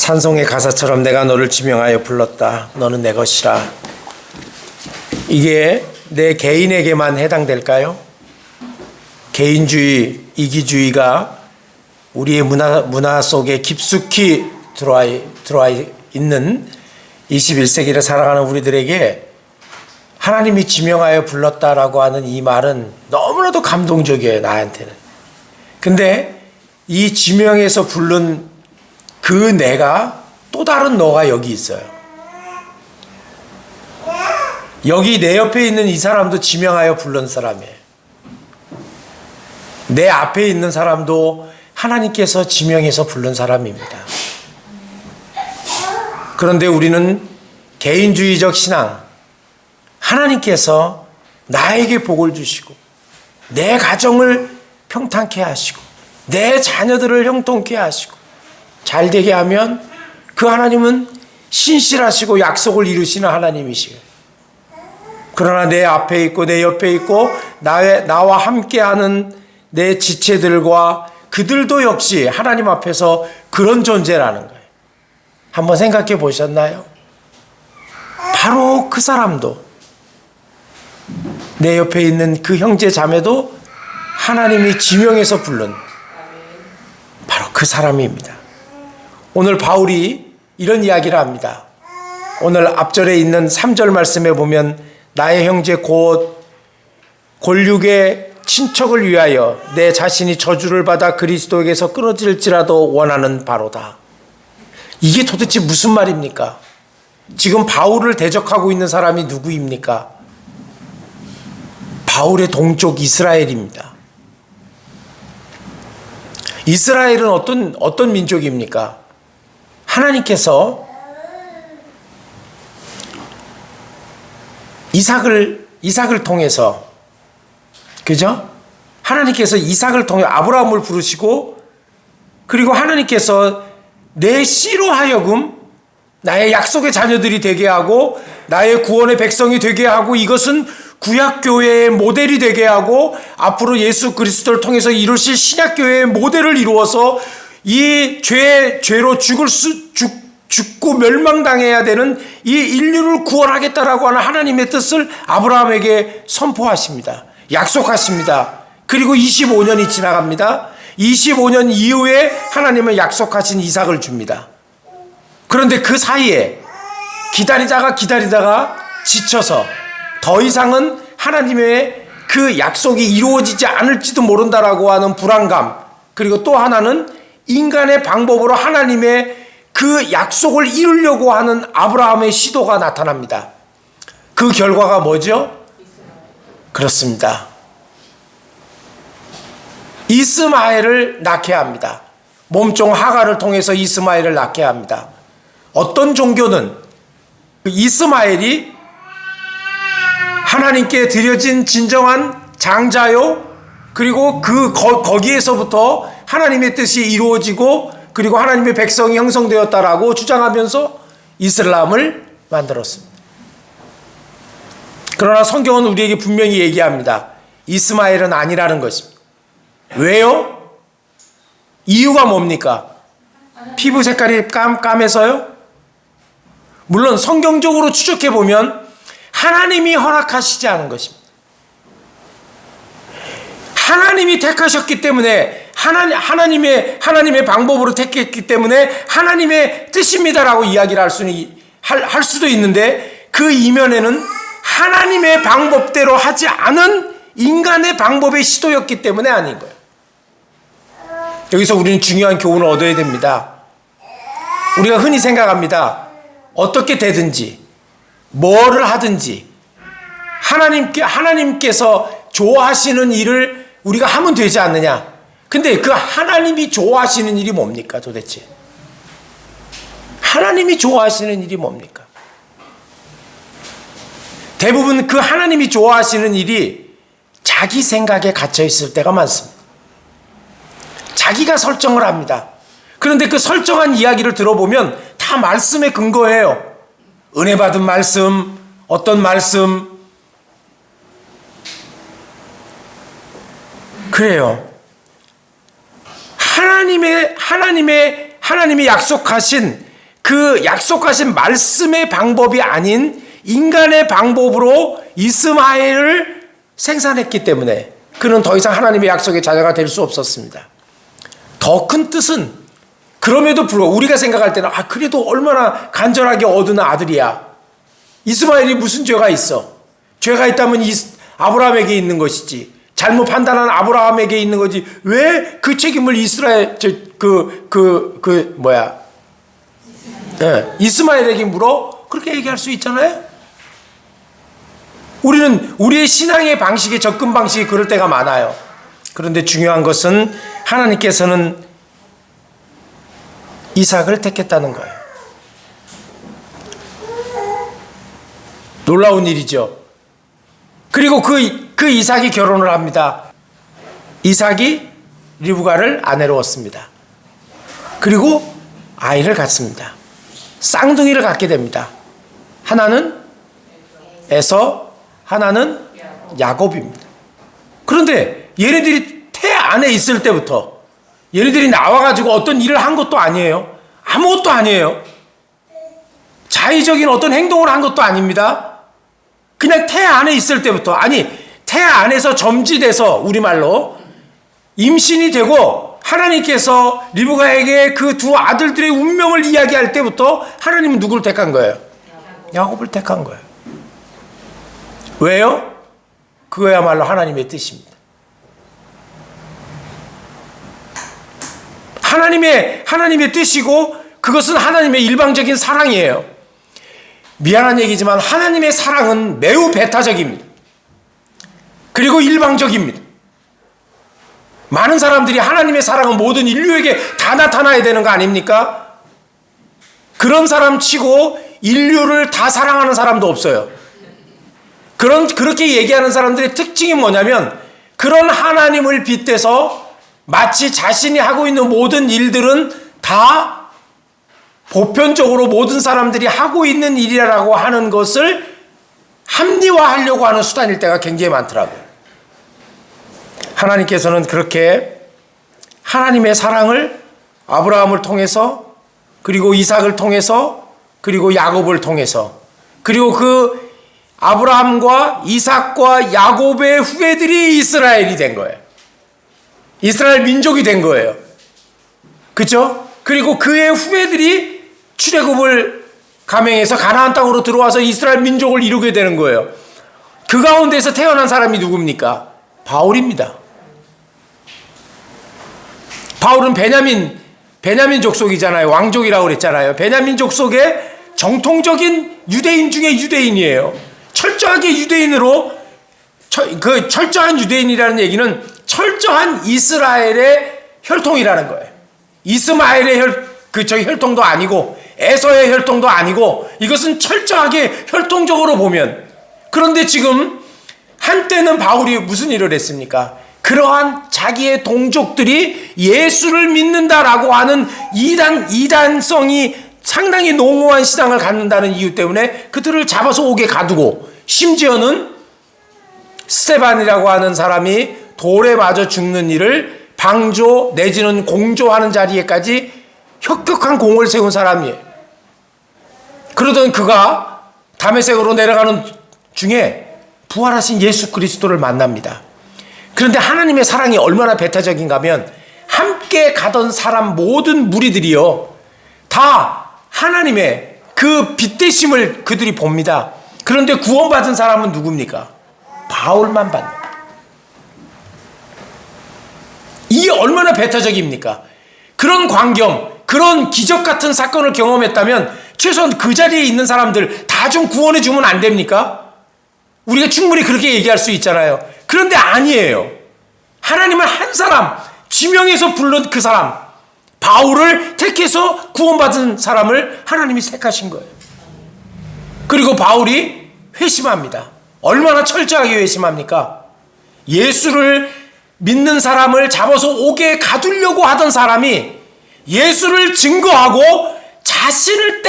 찬송의 가사처럼 내가 너를 지명하여 불렀다. 너는 내 것이라. 이게 내 개인에게만 해당될까요? 개인주의, 이기주의가 우리의 문화 속에 깊숙이 들어와 있는 21세기를 살아가는 우리들에게 하나님이 지명하여 불렀다라고 하는 이 말은 너무나도 감동적이에요, 나한테는. 근데 이 지명에서 부른 그 내가 또 다른 너가 여기 있어요. 여기 내 옆에 있는 이 사람도 지명하여 부른 사람이에요. 내 앞에 있는 사람도 하나님께서 지명해서 부른 사람입니다. 그런데 우리는 개인주의적 신앙, 하나님께서 나에게 복을 주시고 내 가정을 평탄케 하시고 내 자녀들을 형통케 하시고 잘 되게 하면 그 하나님은 신실하시고 약속을 이루시는 하나님이시에요. 그러나 내 앞에 있고 내 옆에 있고 나와 함께하는 내 지체들과 그들도 역시 하나님 앞에서 그런 존재라는 거예요. 한번 생각해 보셨나요? 바로 그 사람도, 내 옆에 있는 그 형제 자매도 하나님이 지명해서 부른 바로 그 사람입니다. 오늘 바울이 이런 이야기를 합니다. 오늘 앞절에 있는 3절 말씀에 보면 나의 형제 곧 골육의 친척을 위하여 내 자신이 저주를 받아 그리스도에게서 끊어질지라도 원하는 바로다. 이게 도대체 무슨 말입니까? 지금 바울을 대적하고 있는 사람이 누구입니까? 바울의 동족 이스라엘입니다. 이스라엘은 어떤 민족입니까? 하나님께서 이삭을 통해서, 그죠? 하나님께서 이삭을 통해 아브라함을 부르시고, 그리고 하나님께서 내 씨로 하여금 나의 약속의 자녀들이 되게 하고 나의 구원의 백성이 되게 하고, 이것은 구약교회의 모델이 되게 하고 앞으로 예수 그리스도를 통해서 이루실 신약교회의 모델을 이루어서 이 죄로 죽고 멸망당해야 되는 이 인류를 구원하겠다라고 하는 하나님의 뜻을 아브라함에게 선포하십니다. 약속하십니다. 그리고 25년이 지나갑니다. 25년 이후에 하나님은 약속하신 이삭을 줍니다. 그런데 그 사이에 기다리다가 지쳐서 더 이상은 하나님의 그 약속이 이루어지지 않을지도 모른다라고 하는 불안감, 그리고 또 하나는 인간의 방법으로 하나님의 그 약속을 이루려고 하는 아브라함의 시도가 나타납니다. 그 결과가 뭐죠? 그렇습니다. 이스마엘을 낳게 합니다. 몸종 하갈을 통해서 이스마엘을 낳게 합니다. 어떤 종교는 이스마엘이 하나님께 드려진 진정한 장자요, 그리고 거기에서부터 하나님의 뜻이 이루어지고 그리고 하나님의 백성이 형성되었다라고 주장하면서 이슬람을 만들었습니다. 그러나 성경은 우리에게 분명히 얘기합니다. 이스마엘은 아니라는 것입니다. 왜요? 이유가 뭡니까? 피부 색깔이 까매서요? 물론 성경적으로 추적해보면 하나님이 허락하시지 않은 것입니다. 하나님이 택하셨기 때문에 하나님의 방법으로 택했기 때문에 하나님의 뜻입니다라고 이야기를 할 수도 있는데, 그 이면에는 하나님의 방법대로 하지 않은 인간의 방법의 시도였기 때문에 아닌 거예요. 여기서 우리는 중요한 교훈을 얻어야 됩니다. 우리가 흔히 생각합니다. 어떻게 되든지 뭐를 하든지 하나님께서 좋아하시는 일을 우리가 하면 되지 않느냐. 근데 그 하나님이 좋아하시는 일이 뭡니까 도대체? 하나님이 좋아하시는 일이 뭡니까? 대부분 그 하나님이 좋아하시는 일이 자기 생각에 갇혀 있을 때가 많습니다. 자기가 설정을 합니다. 그런데 그 설정한 이야기를 들어보면 다 말씀에 근거해요. 은혜 받은 말씀, 어떤 말씀. 그래요. 하나님이 약속하신 그 약속하신 말씀의 방법이 아닌 인간의 방법으로 이스마엘을 생산했기 때문에 그는 더 이상 하나님의 약속의 자녀가 될 수 없었습니다. 더 큰 뜻은 그럼에도 불구하고 우리가 생각할 때는 그래도 얼마나 간절하게 얻은 아들이야. 이스마엘이 무슨 죄가 있어? 죄가 있다면 아브라함에게 있는 것이지. 잘못 판단한 아브라함에게 있는 거지. 왜 그 책임을 이스마엘에게 물어? 그렇게 얘기할 수 있잖아요. 우리는 우리의 신앙의 방식의 접근 방식이 그럴 때가 많아요. 그런데 중요한 것은 하나님께서는 이삭을 택했다는 거예요. 놀라운 일이죠. 그리고 그 이삭이 결혼을 합니다. 이삭이 리브가를 아내로 얻습니다. 그리고 아이를 갖습니다. 쌍둥이를 갖게 됩니다. 하나는 에서, 하나는 야곱입니다. 그런데 얘네들이 태 안에 있을 때부터 얘네들이 나와가지고 어떤 일을 한 것도 아니에요. 아무것도 아니에요. 자의적인 어떤 행동을 한 것도 아닙니다. 그냥 태 안에 있을 때부터, 태 안에서 점지돼서 우리말로 임신이 되고 하나님께서 리브가에게 그 두 아들들의 운명을 이야기할 때부터 하나님은 누구를 택한 거예요? 야곱을 택한 거예요. 왜요? 그거야말로 하나님의 뜻입니다. 하나님의 뜻이고 그것은 하나님의 일방적인 사랑이에요. 미안한 얘기지만 하나님의 사랑은 매우 배타적입니다. 그리고 일방적입니다. 많은 사람들이 하나님의 사랑은 모든 인류에게 다 나타나야 되는 거 아닙니까? 그런 사람 치고 인류를 다 사랑하는 사람도 없어요. 그렇게 얘기하는 사람들의 특징이 뭐냐면 그런 하나님을 빗대서 마치 자신이 하고 있는 모든 일들은 다 보편적으로 모든 사람들이 하고 있는 일이라고 하는 것을 합리화하려고 하는 수단일 때가 굉장히 많더라고요. 하나님께서는 그렇게 하나님의 사랑을 아브라함을 통해서 그리고 이삭을 통해서 그리고 야곱을 통해서 그리고 그 아브라함과 이삭과 야곱의 후예들이 이스라엘이 된 거예요. 이스라엘 민족이 된 거예요. 그렇죠? 그리고 그의 후예들이 출애굽을 감행해서 가나안 땅으로 들어와서 이스라엘 민족을 이루게 되는 거예요. 그 가운데서 태어난 사람이 누굽니까? 바울입니다. 바울은 베냐민 족속이잖아요. 왕족이라고 그랬잖아요. 베냐민 족속의 정통적인 유대인 중에 유대인이에요. 철저하게 유대인으로, 그 철저한 유대인이라는 얘기는 철저한 이스라엘의 혈통이라는 거예요. 이스마엘의 혈통도 아니고 에서의 혈통도 아니고 이것은 철저하게 혈통적으로 보면. 그런데 지금 한때는 바울이 무슨 일을 했습니까? 그러한 자기의 동족들이 예수를 믿는다라고 하는 이단성이 상당히 농후한 신앙을 갖는다는 이유 때문에 그들을 잡아서 옥에 가두고 심지어는 스테반이라고 하는 사람이 돌에 맞아 죽는 일을 방조 내지는 공조하는 자리에까지 혁혁한 공을 세운 사람이에요. 그러던 그가 다메섹으로 내려가는 중에 부활하신 예수 그리스도를 만납니다. 그런데 하나님의 사랑이 얼마나 배타적인가 하면 함께 가던 사람 모든 무리들이요 다 하나님의 그 빛대심을 그들이 봅니다. 그런데 구원받은 사람은 누굽니까? 바울만 받는 거예요. 이게 얼마나 배타적입니까? 그런 광경, 그런 기적 같은 사건을 경험했다면 최소한 그 자리에 있는 사람들 다 좀 구원해 주면 안 됩니까? 우리가 충분히 그렇게 얘기할 수 있잖아요. 그런데 아니에요. 하나님은 한 사람, 지명해서 불른 그 사람, 바울을 택해서 구원받은 사람을 하나님이 택하신 거예요. 그리고 바울이 회심합니다. 얼마나 철저하게 회심합니까? 예수를 믿는 사람을 잡아서 옥에 가두려고 하던 사람이 예수를 증거하고 자신을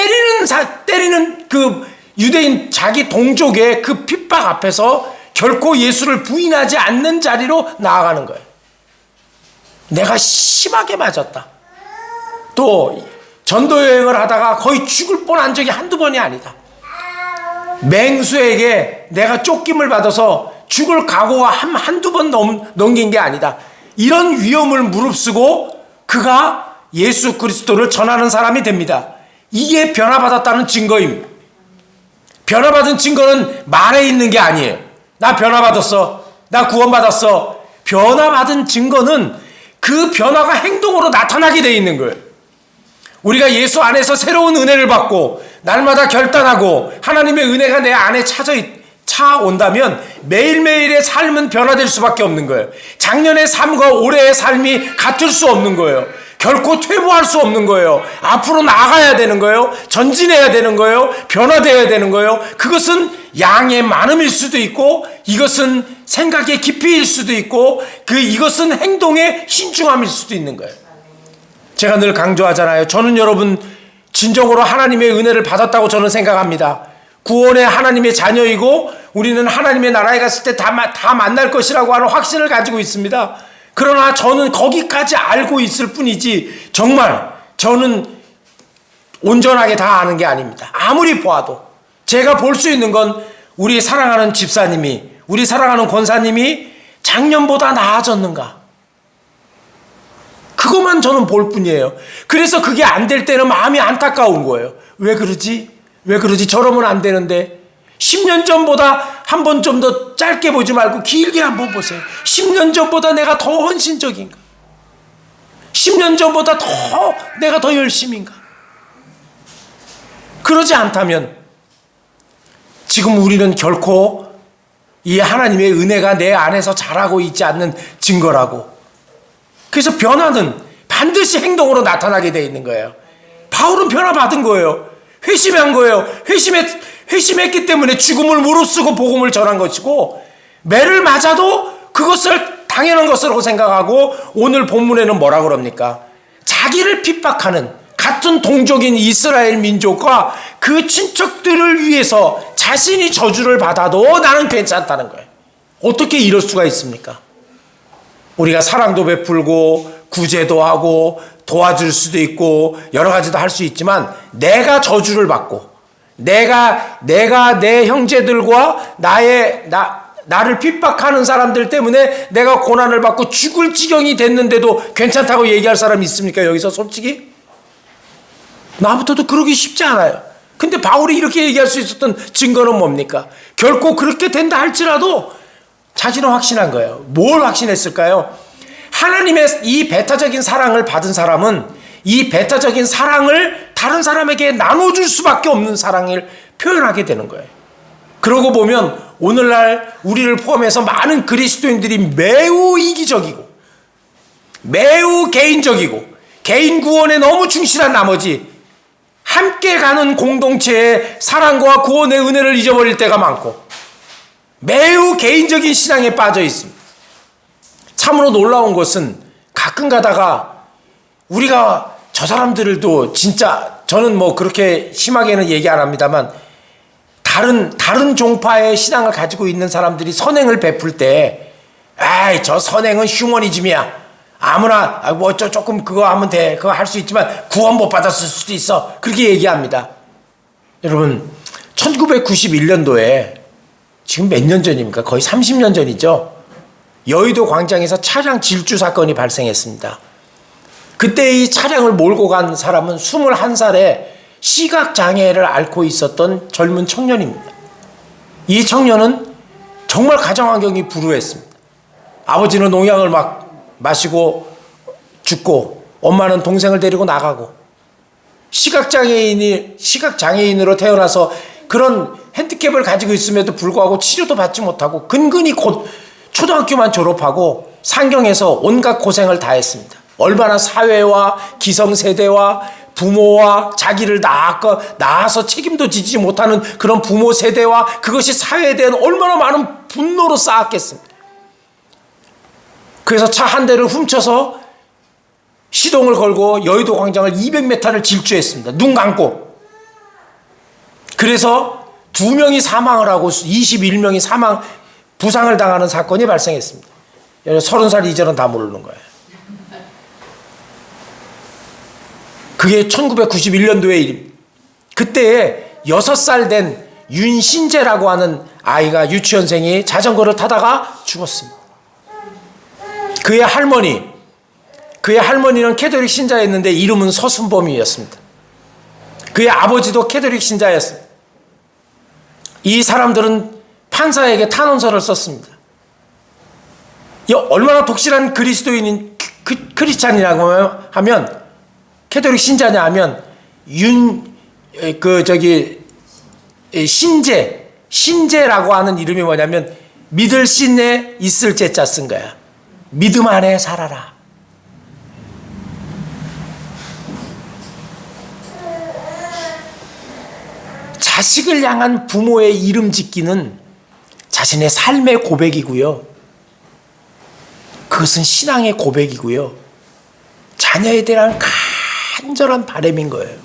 때리는 그 유대인 자기 동족의 그 핍박 앞에서 결코 예수를 부인하지 않는 자리로 나아가는 거예요. 내가 심하게 맞았다. 또 전도 여행을 하다가 거의 죽을 뻔한 적이 한두 번이 아니다. 맹수에게 내가 쫓김을 받아서 죽을 각오가 한두 번 넘긴 게 아니다. 이런 위험을 무릅쓰고 그가 예수 그리스도를 전하는 사람이 됩니다. 이게 변화받았다는 증거입니다. 변화받은 증거는 말에 있는 게 아니에요. 나 변화받았어. 나 구원받았어. 변화받은 증거는 그 변화가 행동으로 나타나게 되어 있는 거예요. 우리가 예수 안에서 새로운 은혜를 받고 날마다 결단하고 하나님의 은혜가 내 안에 차온다면 매일매일의 삶은 변화될 수밖에 없는 거예요. 작년의 삶과 올해의 삶이 같을 수 없는 거예요. 결코 퇴보할 수 없는 거예요. 앞으로 나아가야 되는 거예요. 전진해야 되는 거예요. 변화되어야 되는 거예요. 그것은 양의 많음일 수도 있고 이것은 생각의 깊이일 수도 있고 이것은 행동의 신중함일 수도 있는 거예요. 제가 늘 강조하잖아요. 저는 여러분 진정으로 하나님의 은혜를 받았다고 저는 생각합니다. 구원의 하나님의 자녀이고 우리는 하나님의 나라에 갔을 때 다 만날 것이라고 하는 확신을 가지고 있습니다. 그러나 저는 거기까지 알고 있을 뿐이지 정말 저는 온전하게 다 아는 게 아닙니다. 아무리 보아도 제가 볼 수 있는 건 우리 사랑하는 집사님이 우리 사랑하는 권사님이 작년보다 나아졌는가, 그것만 저는 볼 뿐이에요. 그래서 그게 안 될 때는 마음이 안타까운 거예요. 왜 그러지? 왜 그러지? 저러면 안 되는데 10년 전보다 한 번 좀 더 짧게 보지 말고 길게 한번 보세요. 10년 전보다 내가 더 헌신적인가? 10년 전보다 내가 더 열심인가? 그러지 않다면 지금 우리는 결코 이 하나님의 은혜가 내 안에서 자라고 있지 않는 증거라고. 그래서 변화는 반드시 행동으로 나타나게 되어 있는 거예요. 바울은 변화받은 거예요. 회심한 거예요. 회심했기 때문에 죽음을 무릅쓰고 복음을 전한 것이고, 매를 맞아도 그것을 당연한 것으로 생각하고 오늘 본문에는 뭐라 그럽니까? 자기를 핍박하는 같은 동족인 이스라엘 민족과 그 친척들을 위해서 자신이 저주를 받아도 나는 괜찮다는 거예요. 어떻게 이럴 수가 있습니까? 우리가 사랑도 베풀고 구제도 하고 도와줄 수도 있고 여러 가지도 할 수 있지만 내가 저주를 받고 내가 내 형제들과 나를 핍박하는 사람들 때문에 내가 고난을 받고 죽을 지경이 됐는데도 괜찮다고 얘기할 사람이 있습니까? 여기서 솔직히 나부터도 그러기 쉽지 않아요. 근데 바울이 이렇게 얘기할 수 있었던 증거는 뭡니까? 결코 그렇게 된다 할지라도 자신은 확신한 거예요. 뭘 확신했을까요? 하나님의 이 배타적인 사랑을 받은 사람은 이 배타적인 사랑을 다른 사람에게 나눠줄 수밖에 없는 사랑을 표현하게 되는 거예요. 그러고 보면 오늘날 우리를 포함해서 많은 그리스도인들이 매우 이기적이고 매우 개인적이고 개인 구원에 너무 충실한 나머지 함께 가는 공동체의 사랑과 구원의 은혜를 잊어버릴 때가 많고 매우 개인적인 신앙에 빠져 있습니다. 참으로 놀라운 것은 가끔 가다가 우리가 저 사람들도 진짜 저는 뭐 그렇게 심하게는 얘기 안 합니다만 다른 종파의 신앙을 가지고 있는 사람들이 선행을 베풀 때 아이 저 선행은 휴머니즘이야. 아무나 뭐 조금 그거 하면 돼. 그거 할 수 있지만 구원 못 받았을 수도 있어. 그렇게 얘기합니다. 여러분 1991년도에 지금 몇 년 전입니까? 거의 30년 전이죠. 여의도 광장에서 차량 질주 사건이 발생했습니다. 그때 이 차량을 몰고 간 사람은 21살의 시각장애를 앓고 있었던 젊은 청년입니다. 이 청년은 정말 가정환경이 불우했습니다. 아버지는 농약을 막 마시고 죽고 엄마는 동생을 데리고 나가고 시각장애인으로 태어나서 그런 핸디캡을 가지고 있음에도 불구하고 치료도 받지 못하고 근근히 곧 초등학교만 졸업하고 상경에서 온갖 고생을 다 했습니다. 얼마나 사회와 기성세대와 부모와 자기를 낳아서 책임도 지지 못하는 그런 부모 세대와 그것이 사회에 대한 얼마나 많은 분노로 쌓았겠습니까? 그래서 차 한 대를 훔쳐서 시동을 걸고 여의도 광장을 200m를 질주했습니다. 눈 감고. 그래서 2명이 사망을 하고 21명이 부상을 당하는 사건이 발생했습니다. 30살 이전은 다 모르는 거예요. 그게 1991년도의 일입니다. 그때에 6살 된 윤신재라고 하는 아이가, 유치원생이 자전거를 타다가 죽었습니다. 그의 할머니는 캐톨릭 신자였는데 이름은 서순범이었습니다. 그의 아버지도 캐톨릭 신자였습니다. 이 사람들은 판사에게 탄원서를 썼습니다. 얼마나 독실한 그리스도인인 크리스찬이라고 하면, 캐톨릭 신자냐 하면 신재라고 하는 이름이 뭐냐면 믿을 신에 있을 제자 쓴 거야. 믿음 안에 살아라. 자식을 향한 부모의 이름 짓기는 자신의 삶의 고백이고요. 그것은 신앙의 고백이고요. 자녀에 대한 간절한 바람인 거예요.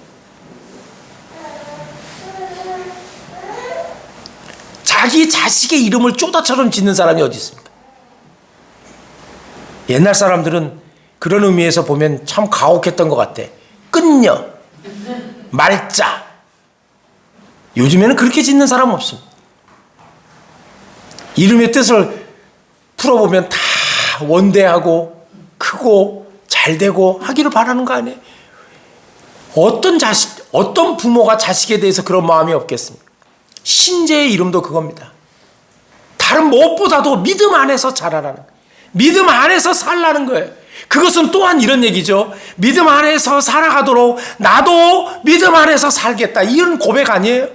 자기 자식의 이름을 쪼다처럼 짓는 사람이 어디 있습니까? 옛날 사람들은 그런 의미에서 보면 참 가혹했던 것 같아. 끝녀, 말자. 요즘에는 그렇게 짓는 사람 없습니다. 이름의 뜻을 풀어보면 다 원대하고 크고 잘되고 하기를 바라는 거 아니에요? 어떤 부모가 자식에 대해서 그런 마음이 없겠습니까? 신재의 이름도 그겁니다. 다른 무엇보다도 믿음 안에서 자라라는 거예요. 믿음 안에서 살라는 거예요. 그것은 또한 이런 얘기죠. 믿음 안에서 살아가도록 나도 믿음 안에서 살겠다. 이런 고백 아니에요?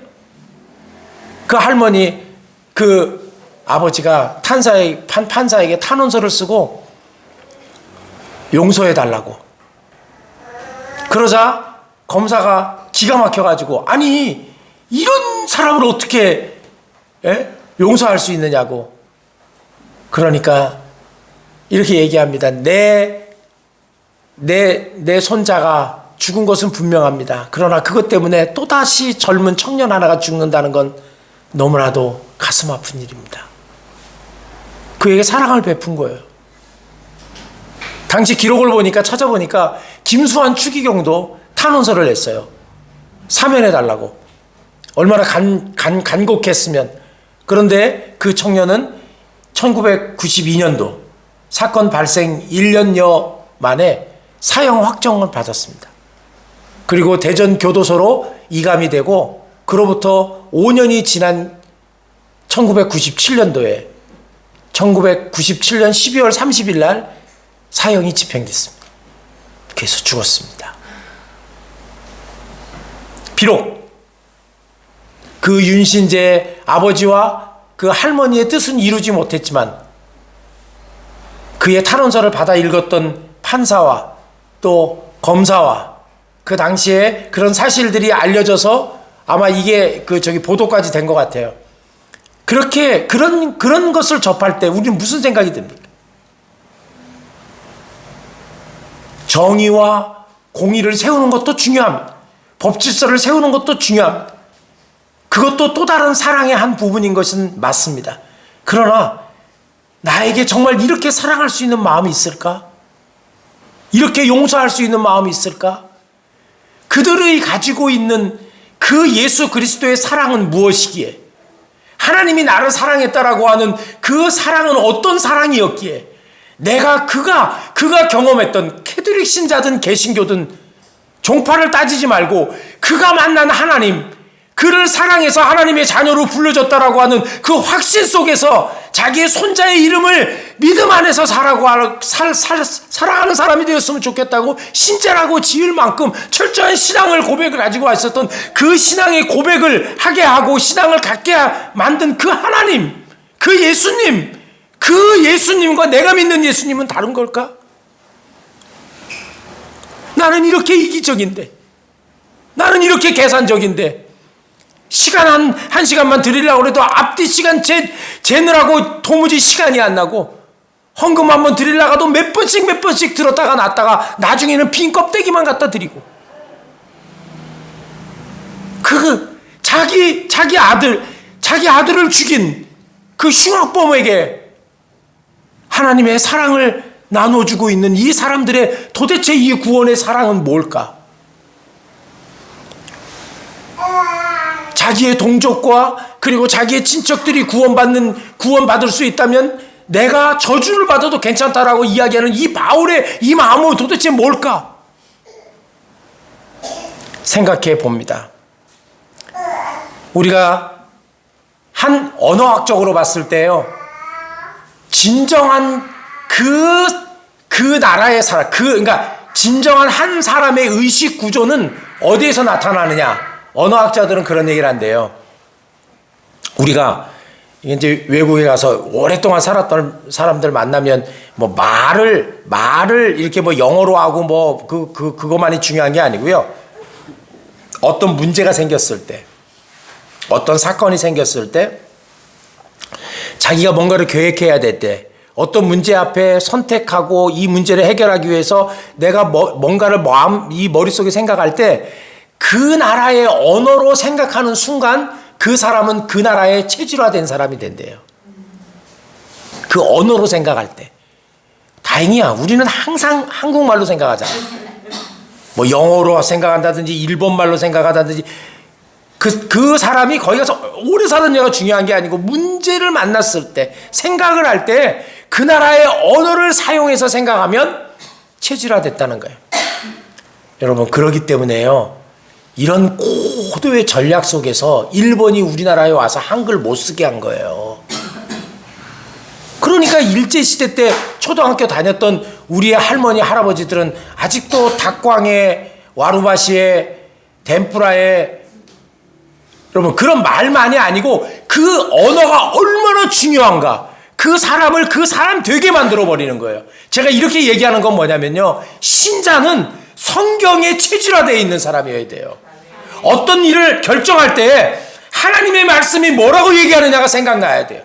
그 할머니, 그 아버지가 판사에게 탄원서를 쓰고 용서해달라고. 그러자 검사가 기가 막혀가지고, 아니 이런 사람을 어떻게 용서할 수 있느냐고. 그러니까 이렇게 얘기합니다. 내 손자가 죽은 것은 분명합니다. 그러나 그것 때문에 또다시 젊은 청년 하나가 죽는다는 건 너무나도 가슴 아픈 일입니다. 그에게 사랑을 베푼 거예요. 당시 기록을 찾아보니까 김수환 추기경도 탄원서를 냈어요. 사면해달라고. 얼마나 간곡했으면. 그런데 그 청년은 1992년도 사건 발생 1년여 만에 사형 확정을 받았습니다. 그리고 대전 교도소로 이감이 되고, 그로부터 5년이 지난 1997년도에 1997년 12월 30일 날 사형이 집행됐습니다. 그래서 죽었습니다. 비록 그 윤신재의 아버지와 그 할머니의 뜻은 이루지 못했지만, 그의 탄원서를 받아 읽었던 판사와 또 검사와 그 당시에 그런 사실들이 알려져서 아마 이게 보도까지 된 것 같아요. 그렇게 그런 것을 접할 때 우리는 무슨 생각이 듭니까? 정의와 공의를 세우는 것도 중요합니다. 법 질서를 세우는 것도 중요합니다. 그것도 또 다른 사랑의 한 부분인 것은 맞습니다. 그러나 나에게 정말 이렇게 사랑할 수 있는 마음이 있을까? 이렇게 용서할 수 있는 마음이 있을까? 그들이 가지고 있는 그 예수 그리스도의 사랑은 무엇이기에? 하나님이 나를 사랑했다라고 하는 그 사랑은 어떤 사랑이었기에? 내가 그가 경험했던, 캐톨릭 신자든 개신교든 종파를 따지지 말고 그가 만난 하나님, 그를 사랑해서 하나님의 자녀로 불러줬다라고 하는 그 확신 속에서 자기의 손자의 이름을 믿음 안에서 살아가는 사람이 되었으면 좋겠다고 신자라고 지을 만큼 철저한 신앙을 고백을 가지고 있었던, 그 신앙의 고백을 하게 하고 신앙을 갖게 만든 그 하나님, 그 예수님, 그 예수님과 내가 믿는 예수님은 다른 걸까? 나는 이렇게 이기적인데, 나는 이렇게 계산적인데, 시간 한 시간만 드리려고 해도 앞뒤 시간 재느라고 도무지 시간이 안 나고, 헌금 한번 드리려고 해도 몇 번씩 들었다가 놨다가 나중에는 빈 껍데기만 갖다 드리고, 자기 아들을 죽인 그 흉악범에게 하나님의 사랑을 나눠주고 있는 이 사람들의 도대체 이 구원의 사랑은 뭘까? 자기의 동족과 그리고 자기의 친척들이 구원받을 수 있다면 내가 저주를 받아도 괜찮다라고 이야기하는 이 바울의 이 마음은 도대체 뭘까? 생각해 봅니다. 우리가 한 언어학적으로 봤을 때요, 진정한 그 나라의 사람, 그러니까 진정한 한 사람의 의식 구조는 어디에서 나타나느냐? 언어학자들은 그런 얘기를 한대요. 우리가 이제 외국에 가서 오랫동안 살았던 사람들 만나면 뭐 말을 이렇게 뭐 영어로 하고 뭐 그것만이 중요한 게 아니고요. 어떤 문제가 생겼을 때, 어떤 사건이 생겼을 때, 자기가 뭔가를 계획해야 될 때, 어떤 문제 앞에 선택하고 이 문제를 해결하기 위해서 내가 뭔가를 이 머릿속에 생각할 때 그 나라의 언어로 생각하는 순간 그 사람은 그 나라의 체질화된 사람이 된대요. 그 언어로 생각할 때. 다행이야. 우리는 항상 한국말로 생각하잖아. 뭐 영어로 생각한다든지 일본말로 생각한다든지 그 사람이 거기 가서 오래 사는 여가 중요한 게 아니고 문제를 만났을 때 생각을 할 때 그 나라의 언어를 사용해서 생각하면 체질화됐다는 거예요. 여러분 그러기 때문에요. 이런 고도의 전략 속에서 일본이 우리나라에 와서 한글 못 쓰게 한 거예요. 그러니까 일제시대 때 초등학교 다녔던 우리의 할머니 할아버지들은 아직도 닭광에 와루바시에 덴푸라에 여러분 그런 말만이 아니고 그 언어가 얼마나 중요한가, 그 사람을 그 사람 되게 만들어 버리는 거예요. 제가 이렇게 얘기하는 건 뭐냐면요, 신자는 성경에 체질화되어 있는 사람이어야 돼요. 어떤 일을 결정할 때 하나님의 말씀이 뭐라고 얘기하느냐가 생각나야 돼요.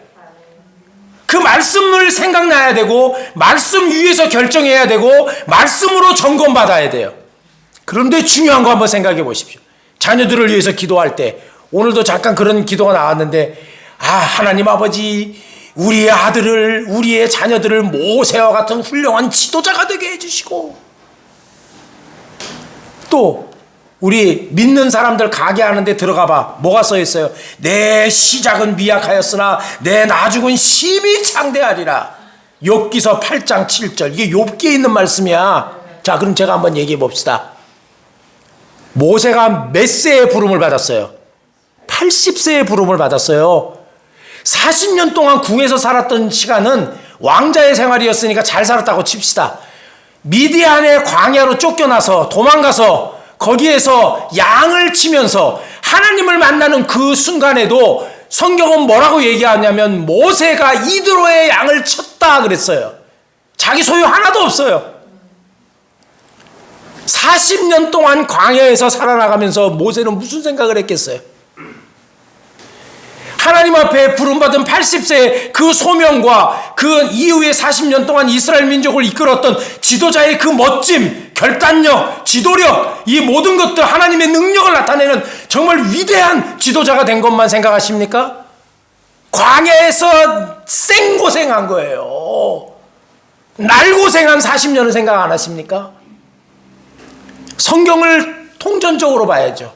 그 말씀을 생각나야 되고 말씀 위에서 결정해야 되고 말씀으로 점검받아야 돼요. 그런데 중요한 거 한번 생각해 보십시오. 자녀들을 위해서 기도할 때 오늘도 잠깐 그런 기도가 나왔는데, 하나님 아버지, 우리의 아들을, 우리의 자녀들을 모세와 같은 훌륭한 지도자가 되게 해주시고, 또 우리 믿는 사람들 가게 하는데 들어가 봐. 뭐가 써 있어요? 내 시작은 미약하였으나 내 나중은 심히 창대하리라. 욥기서 8장 7절. 이게 욥기에 있는 말씀이야. 자, 그럼 제가 한번 얘기해 봅시다. 모세가 몇 세의 부름을 받았어요? 80세의 부름을 받았어요. 40년 동안 궁에서 살았던 시간은 왕자의 생활이었으니까 잘 살았다고 칩시다. 미디안의 광야로 쫓겨나서 도망가서 거기에서 양을 치면서 하나님을 만나는 그 순간에도 성경은 뭐라고 얘기하냐면 모세가 이드로의 양을 쳤다 그랬어요. 자기 소유 하나도 없어요. 40년 동안 광야에서 살아나가면서 모세는 무슨 생각을 했겠어요? 하나님 앞에 부름받은 80세의 그 소명과 그 이후에 40년 동안 이스라엘 민족을 이끌었던 지도자의 그 멋짐, 결단력, 지도력, 이 모든 것들 하나님의 능력을 나타내는 정말 위대한 지도자가 된 것만 생각하십니까? 광야에서 생고생한 거예요. 날고생한 40년을 생각 안 하십니까? 성경을 통전적으로 봐야죠.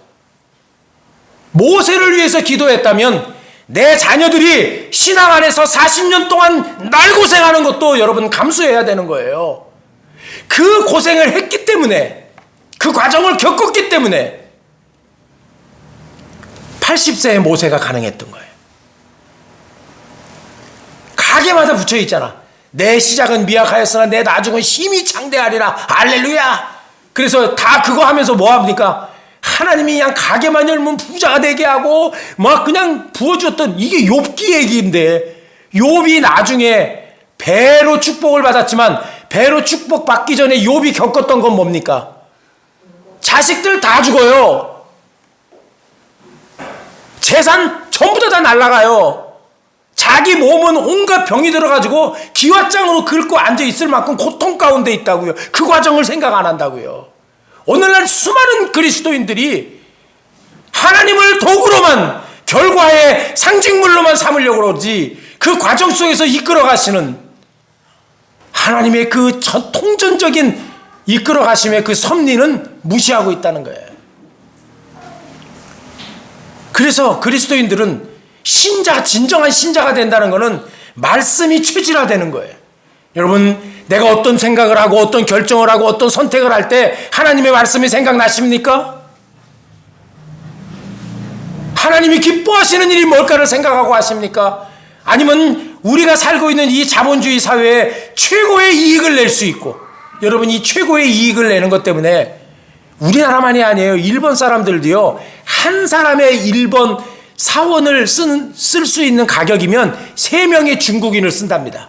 모세를 위해서 기도했다면 내 자녀들이 신앙 안에서 40년 동안 날고생하는 것도 여러분 감수해야 되는 거예요. 그 고생을 했기 때문에, 그 과정을 겪었기 때문에 80세의 모세가 가능했던 거예요. 가게마다 붙여 있잖아. 내 시작은 미약하였으나 내 나중은 심히 창대하리라. 할렐루야. 그래서 다 그거 하면서 뭐 합니까? 하나님이 그냥 가게만 열면 부자가 되게 하고 막 그냥 부어줬던, 이게 욥기 얘기인데, 욥이 나중에 배로 축복을 받았지만 배로 축복 받기 전에 욥이 겪었던 건 뭡니까? 자식들 다 죽어요. 재산 전부 다 날아가요. 자기 몸은 온갖 병이 들어가지고 기왓장으로 긁고 앉아있을 만큼 고통 가운데 있다고요. 그 과정을 생각 안 한다고요. 오늘날 수많은 그리스도인들이 하나님을 도구로만, 결과의 상징물로만 삼으려고 그러지 그 과정 속에서 이끌어 가시는 하나님의 그 통전적인 이끌어 가심의 그 섭리는 무시하고 있다는 거예요. 그래서 그리스도인들은 진정한 신자가 된다는 것은 말씀이 최질화되는 거예요. 여러분, 내가 어떤 생각을 하고 어떤 결정을 하고 어떤 선택을 할 때 하나님의 말씀이 생각나십니까? 하나님이 기뻐하시는 일이 뭘까를 생각하고 하십니까? 아니면 우리가 살고 있는 이 자본주의 사회에 최고의 이익을 낼 수 있고, 여러분, 이 최고의 이익을 내는 것 때문에 우리나라만이 아니에요. 일본 사람들도요, 한 사람의 일본 사원을 쓸 수 있는 가격이면 3명의 중국인을 쓴답니다.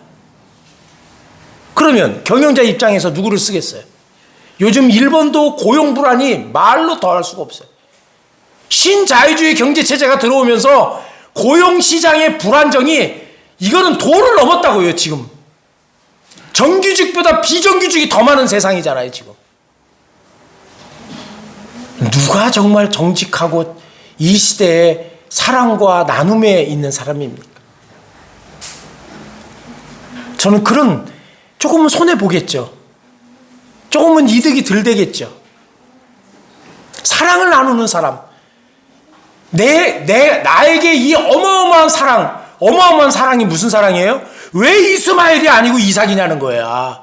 그러면 경영자 입장에서 누구를 쓰겠어요? 요즘 일본도 고용 불안이 말로 더할 수가 없어요. 신자유주의 경제체제가 들어오면서 고용시장의 불안정이 이거는 도를 넘었다고요. 지금 정규직보다 비정규직이 더 많은 세상이잖아요. 지금 누가 정말 정직하고 이 시대에 사랑과 나눔에 있는 사람입니까? 저는 그런 조금은 손해보겠죠. 조금은 이득이 덜 되겠죠. 사랑을 나누는 사람, 나에게 이 어마어마한 사랑이 무슨 사랑이에요? 왜 이스마엘이 아니고 이삭이냐는 거야.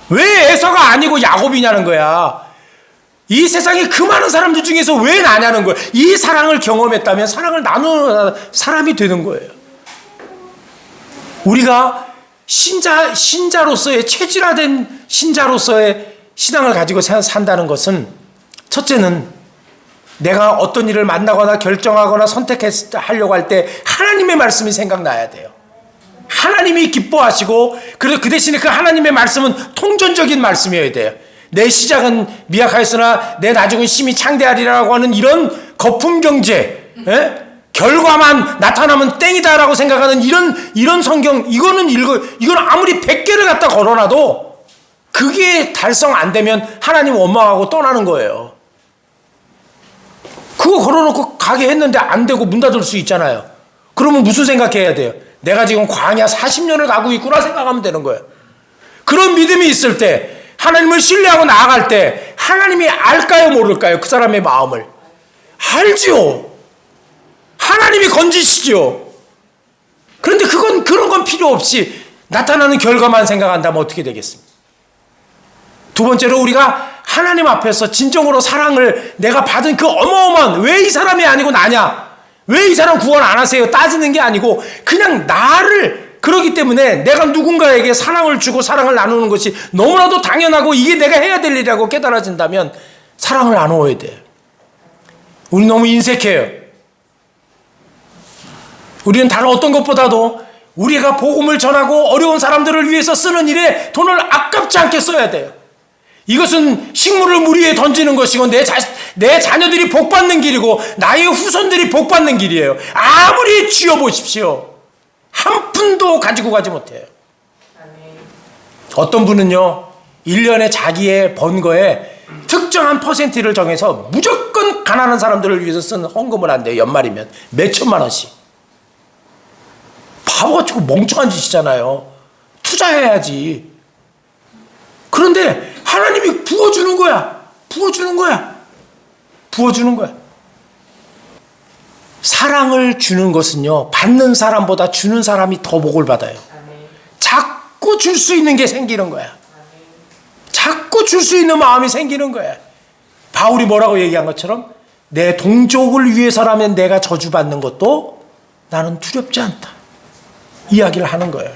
왜 에서가 아니고 야곱이냐는 거야. 이 세상에 그 많은 사람들 중에서 왜 나냐는 거예요. 이 사랑을 경험했다면 사랑을 나누는 사람이 되는 거예요. 우리가 신자로서의 체질화된 신자로서의 신앙을 가지고 산다는 것은, 첫째는 내가 어떤 일을 만나거나 결정하거나 선택하려고 할 때 하나님의 말씀이 생각나야 돼요. 하나님이 기뻐하시고, 그래도 그 대신에 그 하나님의 말씀은 통전적인 말씀이어야 돼요. 내 시작은 미약하였으나 내 나중은 심히 창대하리라고 하는 이런 거품 경제, 결과만 나타나면 땡이다라고 생각하는 이런 성경, 이거는 아무리 100개를 갖다 걸어놔도 그게 달성 안 되면 하나님 원망하고 떠나는 거예요. 그거 걸어놓고 가게 했는데 안 되고 문 닫을 수 있잖아요. 그러면 무슨 생각해야 돼요? 내가 지금 광야 40년을 가고 있구나 생각하면 되는 거예요. 그런 믿음이 있을 때, 하나님을 신뢰하고 나아갈 때 하나님이 알까요, 모를까요? 그 사람의 마음을 알지요. 하나님이 건지시죠. 그런데 그런 건 필요 없이 나타나는 결과만 생각한다면 어떻게 되겠습니까? 두 번째로, 우리가 하나님 앞에서 진정으로 사랑을 내가 받은 그 어마어마한, 왜 이 사람이 아니고 나냐, 왜 이 사람 구원 안 하세요 따지는 게 아니고, 그냥 나를, 그렇기 때문에 내가 누군가에게 사랑을 주고 사랑을 나누는 것이 너무나도 당연하고 이게 내가 해야 될 일이라고 깨달아진다면 사랑을 나누어야 돼요. 우리 너무 인색해요. 우리는 다른 어떤 것보다도 우리가 복음을 전하고 어려운 사람들을 위해서 쓰는 일에 돈을 아깝지 않게 써야 돼요. 이것은 식물을 물 위에 던지는 것이고 내 자녀들이 복받는 길이고 나의 후손들이 복받는 길이에요. 아무리 쥐어보십시오, 한 푼도 가지고 가지 못해요. 어떤 분은요, 1년에 자기의 번 거에 특정한 퍼센트를 정해서 무조건 가난한 사람들을 위해서 쓰는 헌금을 한대요. 연말이면 몇 천만 원씩. 바보같이 멍청한 짓이잖아요. 투자해야지. 그런데 하나님이 부어주는 거야. 사랑을 주는 것은요, 받는 사람보다 주는 사람이 더 복을 받아요. 자꾸 줄 수 있는 게 생기는 거야. 자꾸 줄 수 있는 마음이 생기는 거야. 바울이 뭐라고 얘기한 것처럼, 내 동족을 위해서라면 내가 저주받는 것도 나는 두렵지 않다, 이야기를 하는 거예요.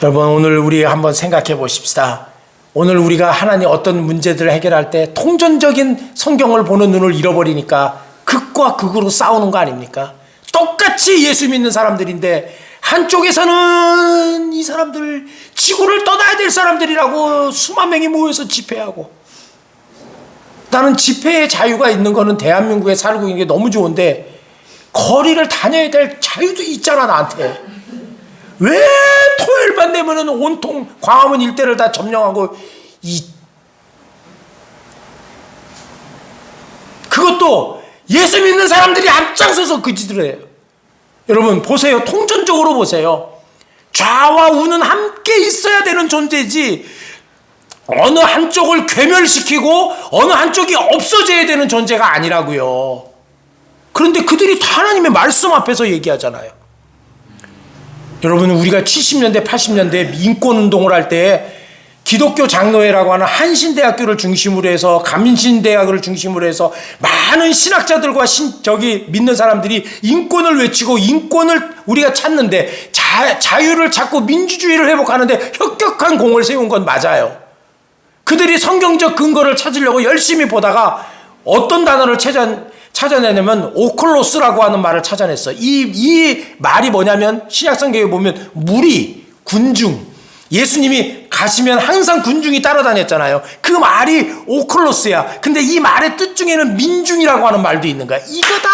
여러분, 오늘 우리 한번 생각해 보십시다. 오늘 우리가 하나님 어떤 문제들을 해결할 때 통전적인 성경을 보는 눈을 잃어버리니까 극과 극으로 싸우는 거 아닙니까? 똑같이 예수 믿는 사람들인데 한쪽에서는 이 사람들 지구를 떠나야 될 사람들이라고 수만 명이 모여서 집회하고, 나는 집회의 자유가 있는 거는 대한민국에 살고 있는 게 너무 좋은데 거리를 다녀야 될 자유도 있잖아, 나한테. 왜 토요일만 되면은 온통 광화문 일대를 다 점령하고, 그것도 예수 믿는 사람들이 앞장서서 그 짓을 해요. 여러분 보세요. 통전적으로 보세요. 좌와 우는 함께 있어야 되는 존재지, 어느 한쪽을 괴멸시키고 어느 한쪽이 없어져야 되는 존재가 아니라고요. 그런데 그들이 다 하나님의 말씀 앞에서 얘기하잖아요. 여러분, 우리가 70년대 80년대 인권운동을 할 때 기독교 장로회라고 하는 한신대학교를 중심으로 해서 감신대학을 중심으로 해서 많은 신학자들과 믿는 사람들이 인권을 외치고 인권을 우리가 찾는데 자유를 찾고 민주주의를 회복하는데 혁혁한 공을 세운 건 맞아요. 그들이 성경적 근거를 찾으려고 열심히 보다가 어떤 단어를 찾아내냐면 오클로스라고 하는 말을 찾아냈어. 이 말이 뭐냐면 신약성경에 보면 무리, 군중, 예수님이 가시면 항상 군중이 따라다녔잖아요. 그 말이 오클로스야. 근데 이 말의 뜻 중에는 민중이라고 하는 말도 있는 거야. 이거다.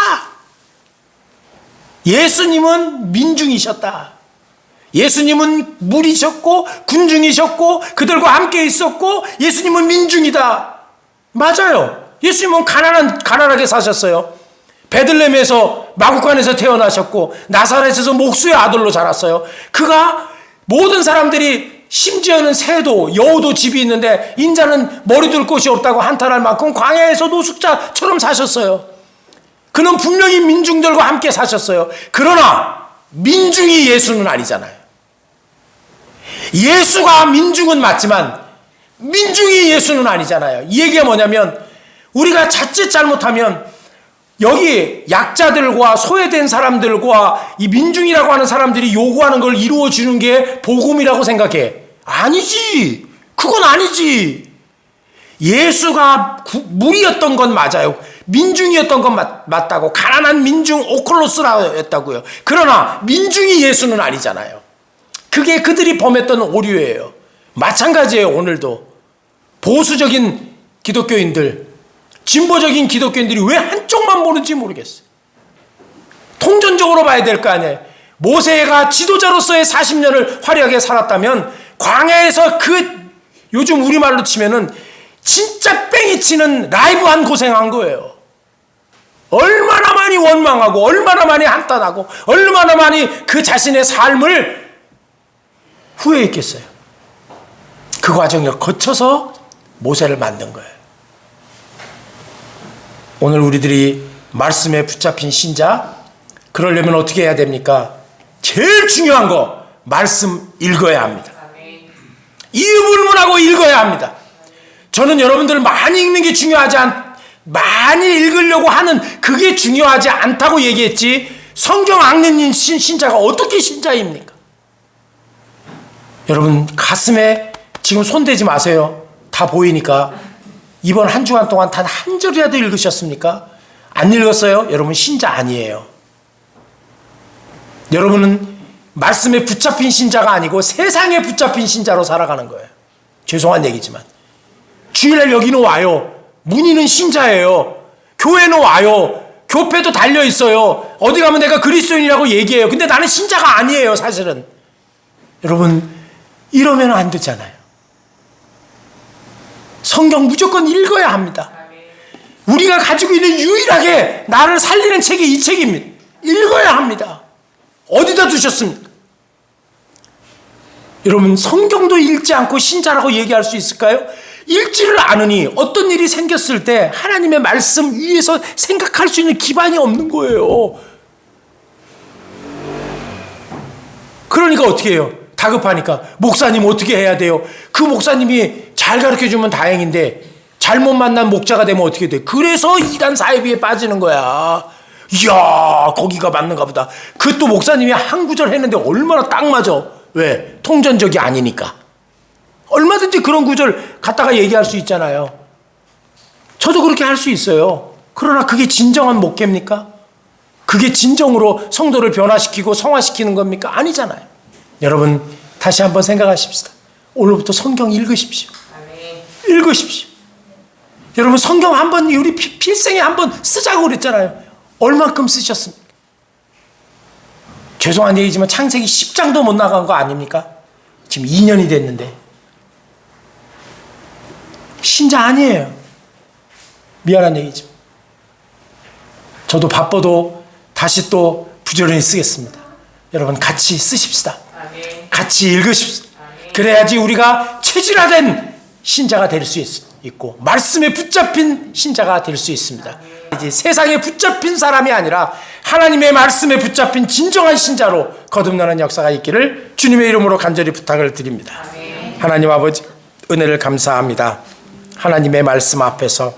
예수님은 민중이셨다. 예수님은 무리셨고 군중이셨고 그들과 함께 있었고 예수님은 민중이다. 맞아요. 예수님은 가난하게 사셨어요. 베들레헴에서 마구간에서 태어나셨고 나사렛에서 목수의 아들로 자랐어요. 그가 모든 사람들이 심지어는 새도 여우도 집이 있는데 인자는 머리 둘 곳이 없다고 한탄할 만큼 광야에서 노숙자처럼 사셨어요. 그는 분명히 민중들과 함께 사셨어요. 그러나 민중이 예수는 아니잖아요. 예수가 민중은 맞지만 민중이 예수는 아니잖아요. 이 얘기가 뭐냐면 우리가 자칫 잘못하면 여기 약자들과 소외된 사람들과 이 민중이라고 하는 사람들이 요구하는 걸 이루어주는 게 복음이라고 생각해. 아니지. 그건 아니지. 예수가 무리였던 건 맞아요. 민중이었던 건 맞다고. 가난한 민중 오클로스라고 했다고요. 그러나 민중이 예수는 아니잖아요. 그게 그들이 범했던 오류예요. 마찬가지예요. 오늘도 보수적인 기독교인들, 진보적인 기독교인들이 왜 한쪽만 보는지 모르겠어요. 통전적으로 봐야 될 거 아니에요. 모세가 지도자로서의 40년을 화려하게 살았다면 광야에서 요즘 우리말로 치면은 진짜 뺑이 치는 라이브한 고생한 거예요. 얼마나 많이 원망하고 얼마나 많이 한탄하고 얼마나 많이 그 자신의 삶을 후회했겠어요. 그 과정을 거쳐서 모세를 만든 거예요. 오늘 우리들이 말씀에 붙잡힌 신자, 그러려면 어떻게 해야 됩니까? 제일 중요한 거, 말씀 읽어야 합니다. 이유불문하고 읽어야 합니다. 저는 여러분들 많이 읽는 게 많이 읽으려고 하는 그게 중요하지 않다고 얘기했지, 성경 안 읽는 신자가 어떻게 신자입니까? 여러분 가슴에 지금 손대지 마세요. 다 보이니까. 이번 한 주간 동안 단 한 절이라도 읽으셨습니까? 안 읽었어요? 여러분 신자 아니에요. 여러분은 말씀에 붙잡힌 신자가 아니고 세상에 붙잡힌 신자로 살아가는 거예요. 죄송한 얘기지만 주일날 여기는 와요. 문의는 신자예요. 교회는 와요. 교회도 달려있어요. 어디 가면 내가 그리스도인이라고 얘기해요. 근데 나는 신자가 아니에요. 사실은. 여러분 이러면 안 되잖아요. 성경 무조건 읽어야 합니다. 우리가 가지고 있는 유일하게 나를 살리는 책이 이 책입니다. 읽어야 합니다. 어디다 두셨습니까? 여러분 성경도 읽지 않고 신자라고 얘기할 수 있을까요? 읽지를 않으니 어떤 일이 생겼을 때 하나님의 말씀 위에서 생각할 수 있는 기반이 없는 거예요. 그러니까 어떻게 해요? 다급하니까 목사님 어떻게 해야 돼요? 그 목사님이 잘 가르쳐주면 다행인데 잘못 만난 목자가 되면 어떻게 돼? 그래서 이단 사이비에 빠지는 거야. 이야 거기가 맞는가 보다. 그 또 목사님이 한 구절 했는데 얼마나 딱 맞아. 왜? 통전적이 아니니까. 얼마든지 그런 구절 갖다가 얘기할 수 있잖아요. 저도 그렇게 할 수 있어요. 그러나 그게 진정한 목회입니까? 그게 진정으로 성도를 변화시키고 성화시키는 겁니까? 아니잖아요. 여러분 다시 한번 생각하십시다. 오늘부터 성경 읽으십시오. 읽으십시오. 여러분 성경 한번 우리 필생에 한번 쓰자고 그랬잖아요. 얼마큼 쓰셨습니까? 죄송한 얘기지만 창세기 10장도 못 나간 거 아닙니까? 지금 2년이 됐는데 신자 아니에요. 미안한 얘기지만 저도 바빠도 다시 또 부지런히 쓰겠습니다. 여러분 같이 쓰십시다. 같이 읽으십시다. 그래야지 우리가 체질화된 신자가 될 수 있고 말씀에 붙잡힌 신자가 될 수 있습니다. 말이지 세상에 붙잡힌 사람이 아니라 하나님의 말씀에 붙잡힌 진정한 신자로 거듭나는 역사가 있기를 주님의 이름으로 간절히 부탁을 드립니다. 하나님 아버지 은혜를 감사합니다. 하나님의 말씀 앞에서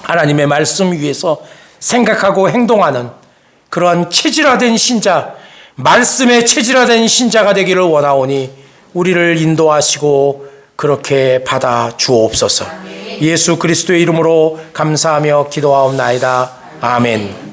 하나님의 말씀 위에서 생각하고 행동하는 그러한 체질화된 신자, 말씀에 체질화된 신자가 되기를 원하오니 우리를 인도하시고 그렇게 받아 주옵소서. 예수 그리스도의 이름으로 감사하며 기도하옵나이다. 아멘.